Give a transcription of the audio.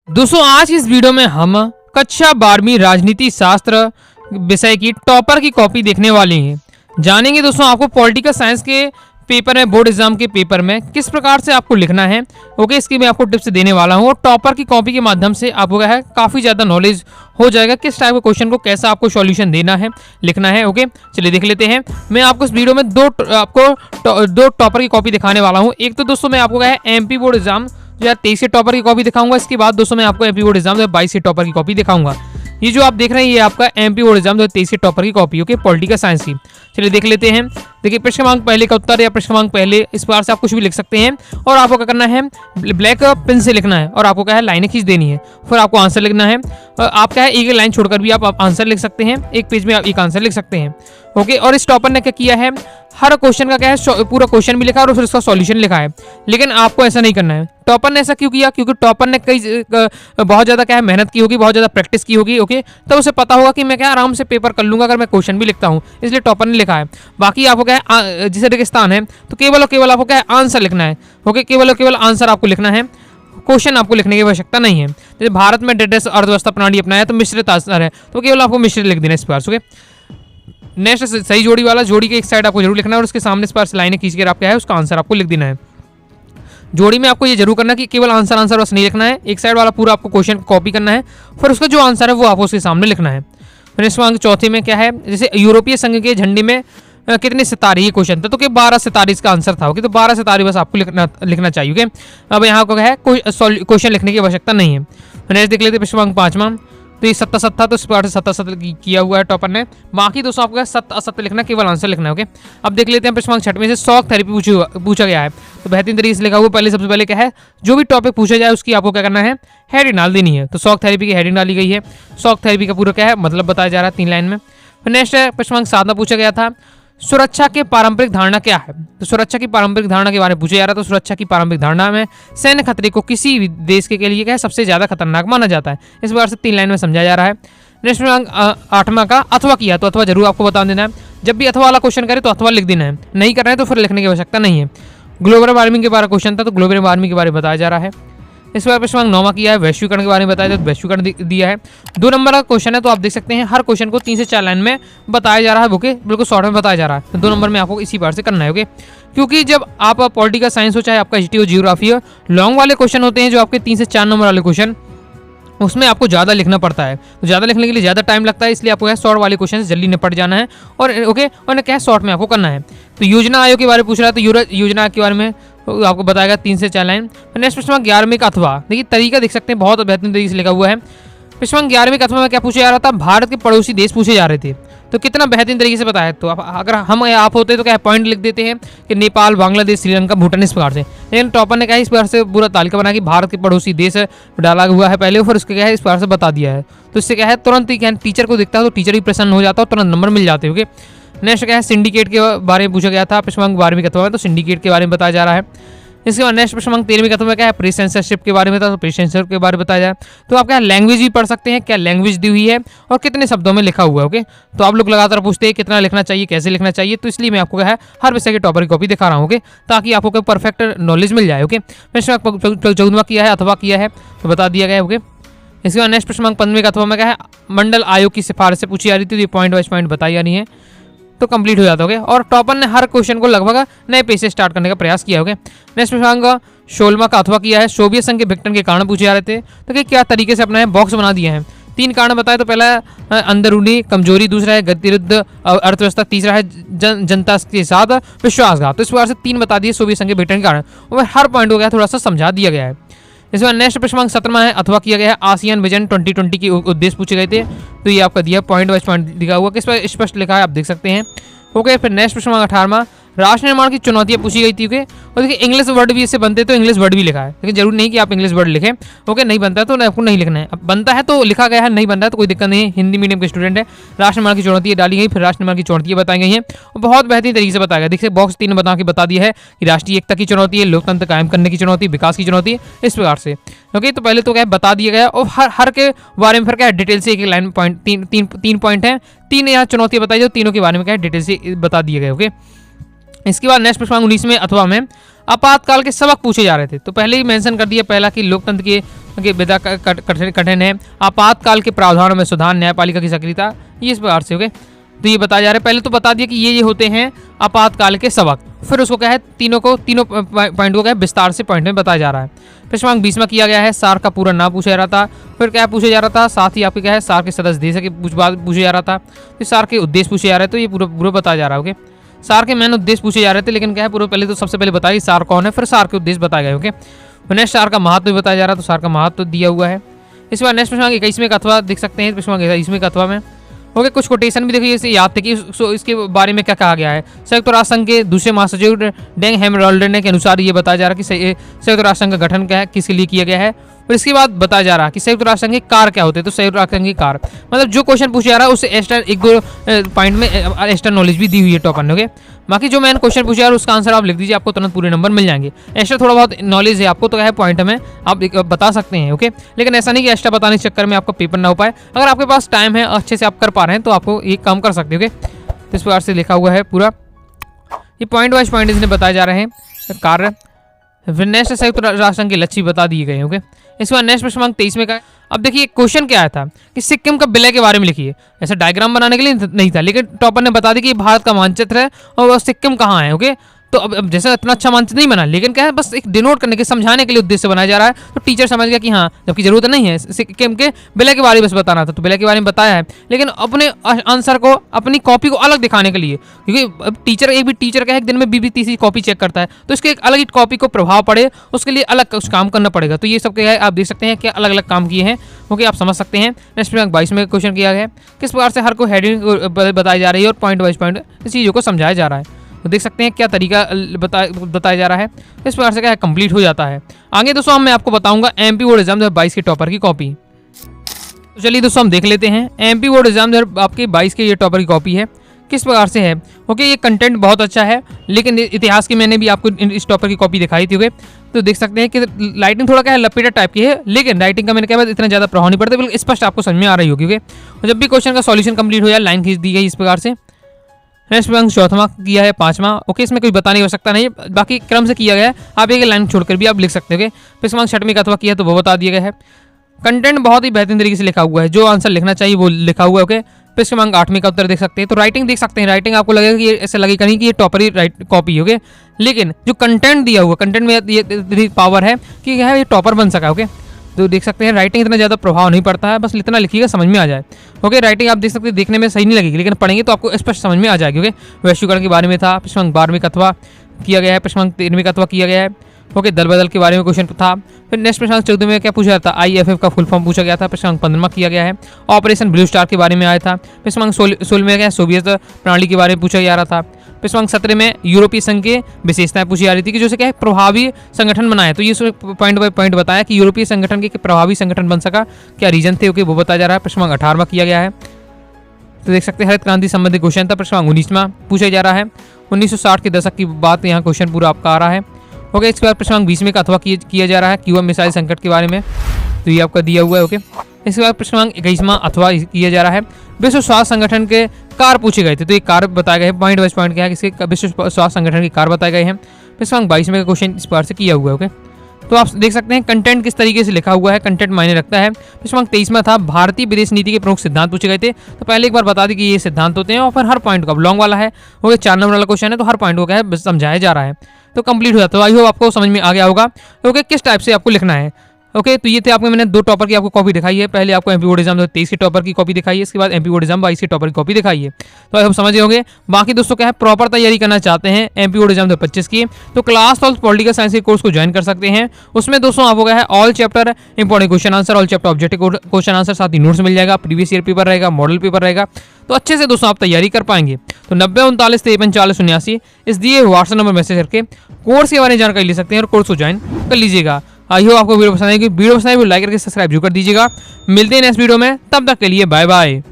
दोस्तों आज इस वीडियो में हम कक्षा 12वीं राजनीति शास्त्र विषय की टॉपर की कॉपी देखने वाले हैं। जानेंगे दोस्तों आपको पॉलिटिकल साइंस के पेपर में, बोर्ड एग्जाम के पेपर में किस प्रकार से आपको लिखना है। ओके, इसकी मैं आपको टिप्स देने वाला हूँ और टॉपर की कॉपी के माध्यम से आपको क्या है काफ़ी ज़्यादा नॉलेज हो जाएगा किस टाइप के क्वेश्चन को कैसा आपको सॉल्यूशन देना है, लिखना है। ओके, चलिए देख लेते हैं। मैं आपको इस वीडियो में दो टॉपर की कॉपी दिखाने वाला हूँ। एक तो दोस्तों मैं आपको क्या है एमपी बोर्ड एग्जाम 2023 के टॉपर की कॉपी दिखाऊंगा। इसके बाद दोस्तों मैं आपको एमपी बोर्ड एग्जाम 2022 के टॉपर की कॉपी दिखाऊंगा। ये जो आप देख रहे हैं ये आपका एमपी बोर्ड एग्जाम 2023 के टॉपर की कॉपी, ओके, पॉलिटिकल साइंस की। चलिए देख लेते हैं। देखिए प्रश्न क्रमांक पहले का उत्तर या प्रश्न क्रमांक पहले, इस बार से आप कुछ भी लिख सकते हैं और आपको क्या करना है ब्लैक पेन से लिखना है और आपको क्या है लाइनें खींच देनी है, फिर आपको आंसर लिखना है। आप क्या है एक लाइन छोड़कर भी आप आंसर लिख सकते हैं, एक पेज में आप एक आंसर लिख सकते हैं। ओके, और इस टॉपर ने क्या किया है हर क्वेश्चन का क्या है पूरा क्वेश्चन भी लिखा है और फिर उसका सॉल्यूशन लिखा है। लेकिन आपको ऐसा नहीं करना है। टॉपर ने ऐसा क्यों किया? क्योंकि टॉपर ने बहुत ज़्यादा क्या है मेहनत की होगी, बहुत ज़्यादा प्रैक्टिस की होगी। ओके, तो उसे पता होगा कि मैं क्या आराम से पेपर कर लूंगा अगर मैं क्वेश्चन भी लिखता हूँ, इसलिए टॉपर ने लिखा है। बाकी आपको क्या है जैसे रेगिस्तान है तो केवल और केवल आपको क्या है आंसर लिखना है। ओके, केवल और केवल आंसर आपको लिखना है, क्वेश्चन आपको लिखने की आवश्यकता नहीं है। जैसे भारत में डेटेस अर्थव्यवस्था प्रणाली अपनाया तो मिश्रित आंसर है, तो केवल आपको मिश्रित लिख देना इस बार। ओके, नेक्स्ट सही जोड़ी वाला, जोड़ी के एक साइड आपको जरूर लिखना है और उसके सामने इस पर लाइनें खींच कर आप क्या है उसका आंसर आपको लिख देना है। जोड़ी में आपको ये जरूर करना है कि केवल आंसर बस नहीं लिखना है, एक साइड वाला पूरा आपको क्वेश्चन कॉपी करना है, फिर उसका जो आंसर है वो आपको उसके सामने लिखना है। नेक्स्ट मांग चौथे में क्या है, जैसे यूरोपीय संघ के झंडे में कितने सितारे, ये क्वेश्चन था तो कि 12 सितारे इसका आंसर था। ओके, तो 12 सितारे बस आपको लिखना चाहिए। ओके, अब यहाँ को है कोई क्वेश्चन लिखने की आवश्यकता नहीं है। नेक्स्ट देख लेते हैं प्रश्न 5वां। तो ये सत्ता सत्ता, तो इस बार से सत्ता सत्ता किया हुआ है टॉपर ने। बाकी दोस्तों आपको सत्य असत्य लिखना, केवल आंसर लिखना है। ओके, अब देख लेते हैं प्रश्न 6 में से शॉक थेरेपी पूछा गया है। तो बेहतरीन तरीके से लिखा हुआ पहले सबसे पहले क्या है जो भी टॉपिक पूछा जाए उसकी आपको क्या करना है हेडिंग डाल देनी है। तो शॉक थेरेपी की हेडिंग डाली गई है। शॉक थेरेपी का पूरा क्या है मतलब बताया जा रहा है 3 लाइन में। फिर नेक्स्ट प्रश्न 7 में पूछा गया था सुरक्षा के पारंपरिक धारणा क्या है। तो सुरक्षा की पारंपरिक धारणा के बारे में पूछा जा रहा था। तो सुरक्षा की पारंपरिक धारणा में सैन्य खतरे को किसी भी देश के लिए क्या है सबसे ज्यादा खतरनाक माना जाता है। इस बार से 3 लाइन में समझाया जा रहा है। नेक्स्ट 8वां का अथवा किया, तो अथवा जरूर आपको बता देना है। जब भी अथवा वाला क्वेश्चन करे तो अथवा लिख देना है, नहीं करना है तो फिर लिखने की आवश्यकता नहीं है। ग्लोबल वार्मिंग के बारे में क्वेश्चन था तो ग्लोबल वार्मिंग के बारे में बताया जा रहा है। इस बार प्रश्न 9वां किया है वैश्वीकरण के बारे में बताया जाए तो वैश्वीकरण दिया है। 2 नंबर का क्वेश्चन है तो आप देख सकते हैं हर क्वेश्चन को 3 से 4 लाइन में बताया जा रहा है। ओके, बिल्कुल शॉर्ट में बताया जा रहा है। तो 2 नंबर में आपको इसी बार से करना है। ओके, क्योंकि जब आप पॉलिटिकल साइंस हो चाहे आपका हिस्ट्री हो, जियोग्राफी हो, लॉन्ग वाले क्वेश्चन होते हैं जो आपके 3 से 4 नंबर वाले क्वेश्चन, उसमें आपको ज़्यादा लिखना पड़ता है। तो ज़्यादा लिखने के लिए ज़्यादा टाइम लगता है, इसलिए आपको शॉर्ट वाले क्वेश्चन जल्दी निपट जाना है और ओके और क्या है शॉर्ट में आपको करना है। तो योजना आयोग के बारे में पूछ रहा है तो योजना के बारे में आपको बताएगा 3 से 4 लाइन। नेक्स्ट प्रश्न 11वें का अथवा, देखिए तरीका देख सकते हैं बहुत बेहतरीन तरीके से लिखा हुआ है। प्रश्न 11वें का अथवा में क्या पूछा जा रहा था भारत के पड़ोसी देश पूछे जा रहे थे। तो कितना बेहतरीन तरीके से बताया। तो अगर हम आप होते तो क्या पॉइंट लिख देते हैं कि नेपाल, बांग्लादेश, श्रीलंका, भूटान, इस प्रकार से। लेकिन टॉपर ने क्या इस बार से पूरा तालिका बना कि भारत के पड़ोसी देश डाला हुआ है पहले, फिर उसके क्या है इस बार से बता दिया है। तो इससे क्या है तुरंत ही क्या टीचर को दिखता है तो टीचर भी प्रसन्न हो जाता है और तुरंत नंबर मिल जाते हैं। नेक्स्ट क्या है सिंडिकेट के बारे में पूछा गया था प्रश्न 12वीं का अथवा में, तो सिंडिकेट के बारे में बताया जा रहा है। इसके बाद नेक्स्ट प्रश्न 13वीं का अथवा क्या है प्रेस सेंसरशिप के बारे में था तो प्रेस सेंसरशिप के बारे में बताया जाए। तो आप क्या लैंग्वेज भी पढ़ सकते हैं, क्या लैंग्वेज दी हुई है और कितने शब्दों में लिखा हुआ है। ओके, तो आप लोग लगातार पूछते हैं कितना लिखना चाहिए, कैसे लिखना चाहिए, तो इसलिए मैं आपको क्या है हर विषय की टॉपर की कॉपी दिखा रहा हूँ। ओके, ताकि आपको क्या परफेक्ट नॉलेज मिल जाए। ओके, प्रश्न 14वां किया है अथवा किया है तो बता दिया गया। ओके, इसके बाद नेक्स्ट प्रश्न 15वें का अथवा में क्या है मंडल आयोग की सिफारिश से पूछी जा रही थी, तो ये पॉइंट वाइज पॉइंट बताई जा रही है तो कंप्लीट हो जाता है। और टॉपर ने हर क्वेश्चन को लगभग नए पेज से स्टार्ट करने का प्रयास किया। ओके, नेक्स्ट प्रश्न 16वां का अथवा किया है सोवियत संघ के विघटन के कारण पूछे जा रहे थे तो कि क्या तरीके से अपना बॉक्स बना दिए हैं। 3 कारण बताए, तो पहला अंदरूनी कमजोरी, दूसरा है गतिरुद्ध अर्थव्यवस्था, तीसरा है जनता के साथ विश्वासघात। तो इस प्रकार से 3 बता दिए सोवियत संघ के विघटन के कारण और हर पॉइंट को गया थोड़ा सा समझा दिया गया है। इस बार नेक्स्ट प्रश्न 17वां है अथवा किया गया है आसियान विजन 2020 के उद्देश्य पूछे गए थे, तो ये आपका दिया पॉइंट वाइज पॉइंट दिखा हुआ किस पर स्पष्ट लिखा है आप देख सकते हैं। ओके, फिर नेक्स्ट प्रश्न 18वां राष्ट्र निर्माण की चुनौतियां पूछी गई थी। ओके, और देखिए इंग्लिश वर्ड भी इससे बनते तो इंग्लिश वर्ड भी लिखा है, लेकिन जरूरी नहीं कि आप इंग्लिश वर्ड लिखें। ओके, नहीं बनता है तो आपको नहीं लिखना है, अब बनता है तो लिखा गया है, नहीं बनता है तो कोई दिक्कत नहीं है। हिंदी मीडियम के स्टूडेंट है। राष्ट्र निर्माण की चुनौतियां डाली गई, फिर राष्ट्र निर्माण की चुनौतियां बताई गई हैं और बहुत बेहतरीन तरीके से बताया गया। देखिए बॉक्स 3 बता के बता दिया है कि राष्ट्रीय एकता की चुनौती है, लोकतंत्र कायम करने की चुनौती, विकास की चुनौती, इस प्रकार से। ओके, तो पहले तो क्या बता दिया गया और हर के बारे में फिर क्या डिटेल से एक लाइन पॉइंट 3 पॉइंट है, 3 यहाँ चुनौतियां बताई जो तीनों के बारे में क्या डिटेल से बता दिए गए। ओके, इसके बाद नेक्स्ट प्रश्न 19 में अथवा में आपातकाल के सबक पूछे जा रहे थे, तो पहले ही मेंशन कर दिया पहला कि लोकतंत्र के विदा कठिन है। आपातकाल के प्रावधानों में सुधार, न्यायपालिका की सक्रियता, ये इस प्रकार से ओके। तो ये बताया जा रहा है, पहले तो बता दिया कि ये होते हैं आपातकाल के सबक, फिर उसको क्या है तीनों पॉइंट को क्या है विस्तार से पॉइंट में बताया जा रहा है। प्रश्नांक 20 में किया गया है, सार का पूरा ना पूछा जा रहा था, फिर क्या पूछा जा रहा था, साथ ही आपके क्या है सार के सदस्य देश के पूछा जा रहा था, फिर सार के उद्देश्य पूछे जा रहे, तो ये पूरा बताया जा रहा है ओके। सार के मेन उद्देश्य पूछे जा रहे थे, लेकिन क्या है पूरा पहले तो सबसे पहले बताया सार कौन है, फिर सार के उद्देश्य बताए गए ओके। नेक्स्ट सार का महत्व भी बताया जा रहा है, तो सार का महत्व दिया हुआ है। इस बार नेक्स्ट प्रश्न 21वें अथवा देख सकते हैं, प्रश्न 21वें अथवा में ओके कुछ कोटेशन भी देखिए, इसे याद थे कि इसके बारे में क्या कहा गया है। संयुक्त राष्ट्र संघ के दूसरे महासचिव डेंग हेमरोल्डर के अनुसार ये बताया जा रहा है कि संयुक्त राष्ट्र संघ का गठन क्या है, किसके लिए किया गया है, और इसके बाद बताया जा रहा है कि संयुक्त राष्ट्र संघ के कार्य क्या होते हैं। तो संयुक्त राष्ट्र संघ के कार्य मतलब जो क्वेश्चन पूछा जा रहा है उससे एक्स्ट्रा एक दो पॉइंट में एक्स्ट्रा नॉलेज भी दी हुई है टॉपर ने ओके। बाकी जो मैंने क्वेश्चन पूछा है उसका आंसर आप लिख दीजिए, आपको तुरंत पूरे नंबर मिल जाएंगे। एक्स्ट्रा थोड़ा बहुत नॉलेज है आपको तो क्या है पॉइंट में आप बता सकते हैं ओके, लेकिन ऐसा नहीं कि एक्स्ट्रा बताने के चक्कर में आपका पेपर ना हो पाए। अगर आपके पास टाइम है अच्छे से आप कर पा रहे हैं तो आपको ये काम कर सकते हो ओके। तो इस प्रकार से लिखा हुआ है पूरा, ये पॉइंट वाइज पॉइंट इसने बताए जा रहे हैं कार्य। नेक्स्ट संयुक्त राष्ट्र संघ के लक्ष्य बता दिए गए ओके। इस बार नेक्स्ट प्रश्न 23 में का अब देखिए क्वेश्चन क्या आया था कि सिक्किम का विलय के बारे में लिखिए। ऐसा डायग्राम बनाने के लिए नहीं था, लेकिन टॉपर ने बता दी कि भारत का मानचित्र है और वह सिक्किम कहाँ है ओके। तो अब जैसे इतना अच्छा मानचित्र नहीं बना, लेकिन क्या है बस एक डिनोट करने के समझाने के लिए उद्देश्य से बनाया जा रहा है, तो टीचर समझ गया कि हाँ जबकि जरूरत नहीं है, सिक्किम के विलय के बारे में बस बताना था, तो विलय के बारे में बताया है, लेकिन अपने आंसर को अपनी कॉपी को अलग दिखाने के लिए, क्योंकि अब टीचर एक भी टीचर का एक दिन में 20-30 कॉपी चेक करता है, तो इसके एक अलग ही कॉपी को प्रभाव पड़े उसके लिए अलग कुछ काम करना पड़ेगा। तो ये सब क्या है आप देख सकते हैं क्या अलग अलग काम किए हैं ओके, आप समझ सकते हैं। नेक्स्ट 22 में क्वेश्चन किया गया है किस प्रकार से हर को हेडिंग बताई जा रही है और पॉइंट वाइज पॉइंट इस चीज़ों को समझाया जा रहा है। तो देख सकते हैं क्या तरीका बताया जा रहा है, इस प्रकार से क्या है कंप्लीट हो जाता है। आगे दोस्तों मैं आपको बताऊंगा एमपी बोर्ड एग्जाम 2022 के टॉपर की कॉपी। तो चलिए दोस्तों हम देख लेते हैं एमपी बोर्ड एग्जाम आपके 22 के ये टॉपर की कॉपी है किस प्रकार से है ओके। ये कंटेंट बहुत अच्छा है, लेकिन इतिहास की मैंने भी आपको इस टॉपर की कॉपी दिखाई थी ओके। तो देख सकते हैं कि लाइटिंग थोड़ा क्या है लपेटा टाइप की है, लेकिन राइटिंग का मैंने क्या इतना ज़्यादा प्रभाव नहीं पड़ता, बिल्कुल स्पष्ट आपको समझ में आ रही होगी ओके। और जब भी क्वेश्चन का सॉल्यूशन कंप्लीट हो जाए लाइन खींच दी गई इस प्रकार से। नेक्स्ट प्रश्न 4वां किया है 5वां ओके, इसमें कोई बताने की आवश्यकता नहीं है, बाकी क्रम से किया गया है, आप एक लाइन छोड़कर भी आप लिख सकते हो ओके। प्रश्न 6वें का अथवा किया तो वो बता दिया गया है। कंटेंट बहुत ही बेहतरीन तरीके से लिखा हुआ है, जो आंसर लिखना चाहिए वो लिखा हुआ है ओके। प्रश्न 8वें का उत्तर देख सकते हैं, तो राइटिंग देख सकते हैं, राइटिंग आपको लगेगा कि ऐसा लगेगा नहीं कि ये टॉपर ही कॉपी है ओके, लेकिन जो कंटेंट दिया हुआ कंटेंट में ये पावर है कि क्या है ये टॉपर बन सका ओके। तो देख सकते हैं राइटिंग इतना ज़्यादा प्रभाव नहीं पड़ता है, बस इतना लिखिएगा समझ में आ जाए ओके। राइटिंग आप देख सकते हैं देखने में सही नहीं लगेगी, लेकिन पढ़ेंगे तो आपको स्पष्ट समझ में आ जाएगी ओके। वैश्वीकरण के बारे में था, प्रश्न 12वें का अथवा किया गया है, प्रश्न 13वें का अथवा किया गया है ओके। दल बदल के बारे में क्वेश्चन था। फिर नेक्स्ट प्रश्न 14 में क्या पूछा था, IFF का फुल फॉर्म पूछा गया था। प्रश्न 15वां किया गया है, ऑपरेशन ब्लू स्टार के बारे में आया था। प्रश्न 16 में क्या सोवियत प्रणाली के बारे में पूछा जा रहा था। प्रश्न 17 में यूरोपीय संघ की विशेषताएं पूछी जा रही थी कि जो क्या है प्रभावी संगठन बनाए, तो ये पॉइंट बाय पॉइंट बताया कि यूरोपीय संगठन के प्रभावी संगठन बन सका, क्या रीजन थे ओके वो बताया जा रहा है। प्रश्न 18वां किया गया है, तो देख सकते हैं हरित क्रांति संबंधित क्वेश्चन था। प्रश्न 19वां पूछा जा रहा है, 1960 के दशक की बात यहाँ क्वेश्चन पूरा आपका आ रहा है ओके। इसके बाद प्रश्न 20वें का अथवा किया जा रहा है क्यूबा मिसाइल संकट के बारे में, तो ये आपका दिया हुआ है ओके। इसके बाद प्रश्न 21वां अथवा किया जा रहा है विश्व स्वास्थ्य संगठन के कार्य पूछे गए थे, तो ये कार्य बताए गए हैं, पॉइंट वाइज पॉइंट क्या है इसके विश्व स्वास्थ्य संगठन के कार्य बताए गए हैं। प्रश्न 22 में का क्वेश्चन इस बार से किया हुआ है ओके। तो आप देख सकते हैं कंटेंट किस तरीके से लिखा हुआ है, कंटेंट मायने रखता है। प्रश्न 23 में था भारतीय विदेश नीति के प्रमुख सिद्धांत पूछे गए थे, तो पहले एक बार बता दी कि ये सिद्धांत होते हैं, और फिर हर पॉइंट को लॉन्ग वाला है ओके, 4 नंबर वाला क्वेश्चन है, तो हर पॉइंट को क्या है समझाया जा रहा है, तो कंप्लीट हो जाता है। आई होप आपको समझ में आ गया होगा ओके किस टाइप से आपको लिखना है ओके। तो ये थे आपको मैंने 2 टॉपर की आपको कॉपी दिखाई है, पहले आपको एमपी बोर्ड एग्जाम 23 के टॉपर की कॉपी दिखाई है, इसके बाद एमपी बोर्ड एग्जाम 22 के टॉपर की कॉपी दिखाई है, तो आप समझ होंगे। बाकी दोस्तों क्या है प्रॉपर तैयारी करना चाहते हैं एमपी बोर्ड एग्जाम 2025 की, तो क्लास 12 पॉलिटिकल साइंस के कोर्स को ज्वाइन कर सकते हैं। उसमें दोस्तों आपको क्या है all chapter important question answer, all chapter objective question answer, साथ ही नोट्स मिल जाएगा, प्रीवियस ईयर पेपर रहेगा, मॉडल पेपर रहेगा, तो अच्छे से दोस्तों आप तैयारी कर पाएंगे। तो 90 39 53 40 79 इस दिए व्हाट्सएप नंबर मैसेज करके कोर्स के बारे में जानकारी ले सकते हैं और कोर्स को ज्वाइन कर लीजिएगा। आई होप आपको वीडियो पसंद आएगी, वीडियो पसंद आए लाइक करके सब्सक्राइब जरूर कर दीजिएगा। मिलते हैं नेक्स्ट वीडियो में, तब तक के लिए बाय बाय।